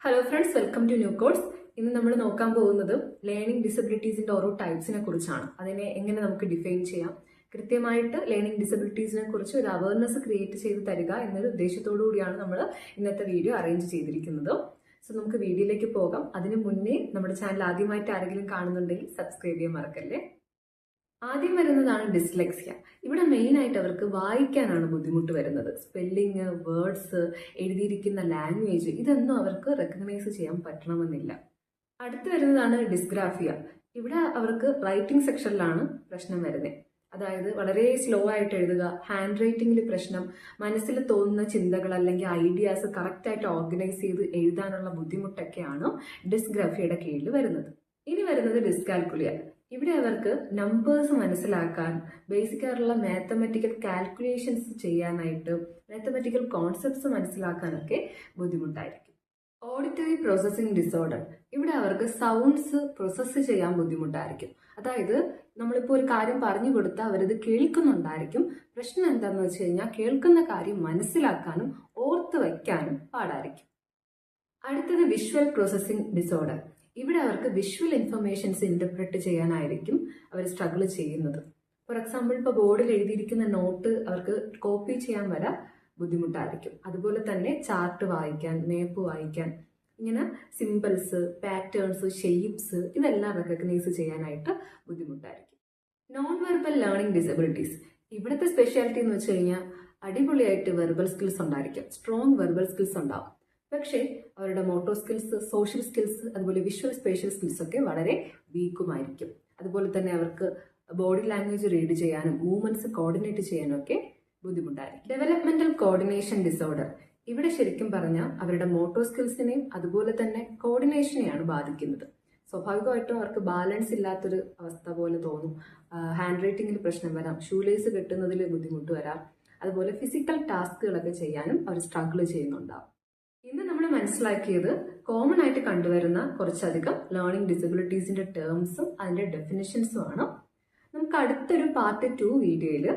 Hello friends, welcome to new course. ഇന്ന് നമ്മൾ നോക്കാൻ പോകുന്നത് ലേണിംഗ് ഡിസബിലിറ്റീസിന്റെ ഓരോ ടൈപ്സിനെ കുറിച്ചാണ്. അതിനെ എങ്ങനെ നമുക്ക് ഡിഫൈൻ ചെയ്യാം, കൃത്യമായിട്ട് ലേണിംഗ് ഡിസബിലിറ്റീസിനെ കുറിച്ച് ഒരു അവയർനെസ് ക്രിയേറ്റ് ചെയ്ത് തരിക എന്നൊരു ഉദ്ദേശത്തോടു കൂടിയാണ് നമ്മൾ ഇന്നത്തെ വീഡിയോ അറേഞ്ച് ചെയ്തിരിക്കുന്നത്. സോ നമുക്ക് വീഡിയോയിലേക്ക് പോകാം. അതിനു മുന്നേ നമ്മുടെ ചാനൽ ആദ്യമായിട്ട് ആരെങ്കിലും കാണുന്നുണ്ടെങ്കിൽ സബ്സ്ക്രൈബ് ചെയ്യാൻ മറക്കല്ലേ. ആദ്യം വരുന്നതാണ് ഡിസ്ലെക്സിയ. ഇവിടെ മെയിൻ ആയിട്ട് അവർക്ക് വായിക്കാനാണ് ബുദ്ധിമുട്ട് വരുന്നത്. സ്പെല്ലിങ്, വേർഡ്സ്, എഴുതിയിരിക്കുന്ന ലാംഗ്വേജ് ഇതൊന്നും അവർക്ക് റെക്കഗ്നൈസ് ചെയ്യാൻ പറ്റണമെന്നില്ല. അടുത്ത് വരുന്നതാണ് ഡിസ്ഗ്രാഫിയ. ഇവിടെ അവർക്ക് റൈറ്റിംഗ് സെക്ഷനിലാണ് പ്രശ്നം വരുന്നത്. അതായത് വളരെ സ്ലോ ആയിട്ട് എഴുതുക, ഹാൻഡ് റൈറ്റിംഗിൽ പ്രശ്നം, മനസ്സിൽ തോന്നുന്ന ചിന്തകൾ അല്ലെങ്കിൽ ഐഡിയാസ് കറക്റ്റായിട്ട് ഓർഗനൈസ് ചെയ്ത് എഴുതാനുള്ള ബുദ്ധിമുട്ടൊക്കെയാണ് ഡിസ്ഗ്രാഫിയയുടെ കീഴിൽ വരുന്നത്. ഇനി വരുന്നത് ഡിസ്കാൽക്കുലിയ. ഇവിടെ അവർക്ക് നമ്പേഴ്സ് മനസ്സിലാക്കാൻ, ബേസിക് ആയിട്ടുള്ള മാത്തമെറ്റിക്കൽ കാൽക്കുലേഷൻസ് ചെയ്യാനായിട്ട്, മാത്തമെറ്റിക്കൽ കോൺസെപ്റ്റ്സ് മനസ്സിലാക്കാനൊക്കെ ബുദ്ധിമുട്ടായിരിക്കും. Auditory processing disorder. ഇവിടെ അവർക്ക് സൗണ്ട്സ് പ്രോസസ്സ് ചെയ്യാൻ ബുദ്ധിമുട്ടായിരിക്കും. അതായത് നമ്മളിപ്പോൾ ഒരു കാര്യം പറഞ്ഞു കൊടുത്താൽ അവരത് കേൾക്കുന്നുണ്ടായിരിക്കും. പ്രശ്നം എന്താണെന്ന് വെച്ച് കഴിഞ്ഞാൽ കേൾക്കുന്ന കാര്യം മനസ്സിലാക്കാനും ഓർത്ത് വയ്ക്കാനും പാടായിരിക്കും. അടുത്തത് വിഷ്വൽ പ്രോസസ്സിംഗ് ഡിസോർഡർ. ഇവിടെ അവർക്ക് വിഷ്വൽ ഇൻഫർമേഷൻസ് ഇന്റർപ്രറ്റ് ചെയ്യാനായിരിക്കും അവർ സ്ട്രഗിൾ ചെയ്യുന്നത്. ഫോർ എക്സാമ്പിൾ, ഇപ്പോൾ ബോർഡിൽ എഴുതിയിരിക്കുന്ന നോട്ട് അവർക്ക് കോപ്പി ചെയ്യാൻ വരെ ബുദ്ധിമുട്ടായിരിക്കും. അതുപോലെ തന്നെ ചാർട്ട് വായിക്കാൻ, മാപ്പ് വായിക്കാൻ, ഇങ്ങനെ സിമ്പിൾസ്, പാറ്റേൺസ്, ഷെയ്പ്സ് ഇതെല്ലാം റെക്കഗ്നൈസ് ചെയ്യാനായിട്ട് ബുദ്ധിമുട്ടായിരിക്കും. Non verbal learning disabilities. ഇവിടുത്തെ സ്പെഷ്യാലിറ്റി എന്ന് വെച്ച് കഴിഞ്ഞാൽ അടിപൊളിയായിട്ട് വെർബൽ സ്കിൽസ് ഉണ്ടായിരിക്കും, സ്ട്രോങ് വെർബൽ സ്കിൽസ് ഉണ്ടാവും. പക്ഷേ അവരുടെ മോട്ടോ സ്കിൽസ്, സോഷ്യൽ സ്കിൽസ്, അതുപോലെ വിഷ്വൽ സ്പേഷ്യൽ സ്കിൽസ് ഒക്കെ വളരെ വീക്കുമായിരിക്കും. അതുപോലെ തന്നെ അവർക്ക് ബോഡി ലാംഗ്വേജ് റീഡ് ചെയ്യാനും മൂവ്മെന്റ്സ് കോർഡിനേറ്റ് ചെയ്യാനും ഒക്കെ ബുദ്ധിമുട്ടായിരിക്കും. Developmental coordination disorder. ഇവിടെ ശരിക്കും പറഞ്ഞാൽ അവരുടെ മോട്ടോ സ്കിൽസിനെയും അതുപോലെ തന്നെ കോർഡിനേഷനെയാണ് ബാധിക്കുന്നത്. സ്വാഭാവികമായിട്ടും അവർക്ക് ബാലൻസ് ഇല്ലാത്തൊരു അവസ്ഥ പോലെ തോന്നും. ഹാൻഡ് റൈറ്റിംഗിൽ പ്രശ്നം വരാം, ഷൂലേസ് കെട്ടുന്നതിൽ ബുദ്ധിമുട്ട് വരാം. അതുപോലെ ഫിസിക്കൽ ടാസ്കുകളൊക്കെ ചെയ്യാനും അവർ സ്ട്രഗിൾ ചെയ്യുന്നുണ്ടാവും. ഇന്ന് നമ്മൾ മനസ്സിലാക്കിയത് കോമൺ ആയിട്ട് കണ്ടുവരുന്ന കുറച്ചധികം ലേണിംഗ് ഡിസബിലിറ്റീസിന്റെ ടേംസും അതിന്റെ ഡെഫിനിഷൻസും ആണ്. നമുക്ക് അടുത്തൊരു പാർട്ട് 2 വീഡിയോയിൽ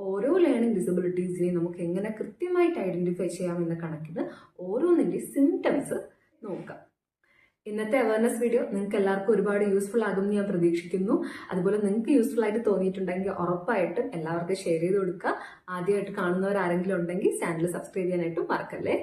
ഓരോ ലേണിംഗ് ഡിസബിലിറ്റീസിനെയും നമുക്ക് എങ്ങനെ കൃത്യമായിട്ട് ഐഡന്റിഫൈ ചെയ്യാമെന്ന കണക്കിന് ഓരോന്നിന്റെ സിംറ്റംസ് നോക്കാം. ഇന്നത്തെ അവയർനെസ് വീഡിയോ നിങ്ങൾക്ക് എല്ലാവർക്കും ഒരുപാട് യൂസ്ഫുൾ ആകുമെന്ന് ഞാൻ പ്രതീക്ഷിക്കുന്നു. അതുപോലെ നിങ്ങൾക്ക് യൂസ്ഫുൾ ആയിട്ട് തോന്നിയിട്ടുണ്ടെങ്കിൽ ഉറപ്പായിട്ടും എല്ലാവർക്കും ഷെയർ ചെയ്ത് കൊടുക്കുക. ആദ്യമായിട്ട് കാണുന്നവർ ആരെങ്കിലും ഉണ്ടെങ്കിൽ ചാനൽ സബ്സ്ക്രൈബ് ചെയ്യാനായിട്ടും മറക്കല്ലേ.